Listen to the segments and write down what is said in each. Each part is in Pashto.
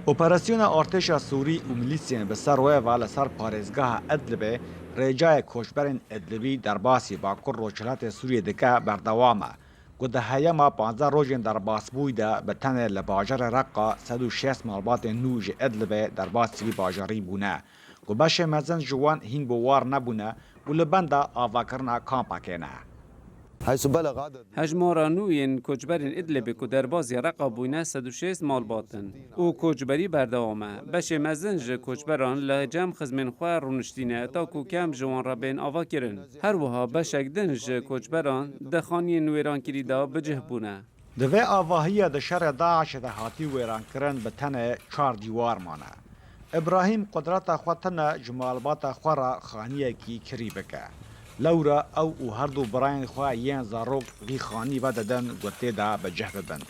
اپراسیون ارتش سوری و میلیسین به سر و لسر پارێزگاها ادلب ڕێجای کۆچبەرên ادلبی دەرباسی باکوڕ ڕۆژهەڵاتی سووریە دکا بەردەوامە. گوته هەیەما 15 ڕۆژên دەرباسبوویدا بە تەنێ لە باژەرە ڕەقا 106 ماڵباتên نو ji Edlibê derbasî bajarî bûne. Ku beşê mezin ji wan hîn bi war nebûne û li benda avakirina kampekê ne. هجمارا نوین کوچبرین ادلب کو دربازی رقا بوینه 106 مال باتن او کوچبری بردوامه بشه مزنج کوچبران لجم خزمن خواه رونشتینه تا کو کم جوان را بین آوا کرن هر وها بشک دنج کوچبران دخانی نویران کری دا بجه بونه دوی آواهی د شر داعش ده هاتی ویران کرن به تنه 4 دیوار مانه. ابراهیم قدرت خواتنه جمالبات خواه خانیه کی کری بکه. لورا او هر دو براین خواه یین زاروک وی خانی و ددن گوته دا بجه ببن.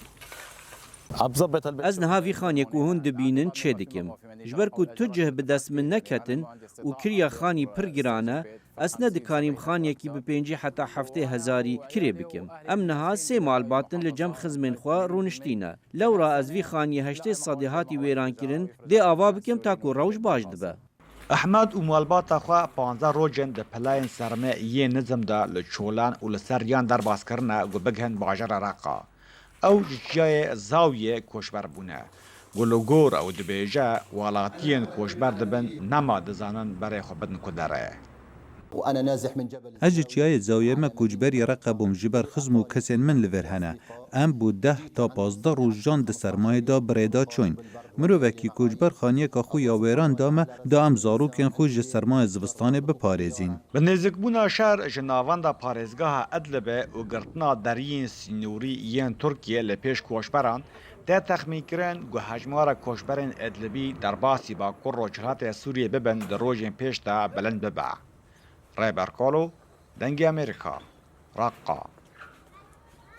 از نها وی خانی که هون دبینن چه دکم جبر که تو جه بدست من نکتن و کریا خانی پر گرانه از ندکانیم خانی که به 5 حتی 7,000 کری بکم ام نها 3 مال باتن لجم خزمن خواه رونشتینه لورا از وی خانی 8 صادحاتی ویران کرن دی آوا بکم تا که روش باش دبه احمد و مالبات خواه 15 روجن ده پلاین سرمه یه نظم ده لچولان و لسریان در باز کرنه و بگهن باجر رقا. او جای زاویه کوشبر بونه. گلوگور او دبیجه والاتین کوشبر دبن نما دزانن برای خوبن کدره. اجي چیای زاویه ما کوچبری رقبم جبر خزم و کسین من لورهنه ام بو 10 تا 15 روزان د سرمایه دا بریدا چوین مروکی کوچبر خانیه که خوی آویران دامه دا ام زاروکین خوی سرمایه زوستانه بپارێزین. به نزدیکبوونا شهر جناواندا پارێزگاها Edlibê û girtina deriyên sînorî yên Tirkiye li pêş koçberan tê texmînkirin ku hejmara koçberên Edlibî derbasî bakur rojhilatê Sûriyê bibin di rojên pêş de bilind bibe. Rêberkolo, Dengê Amerîka, Raqqa.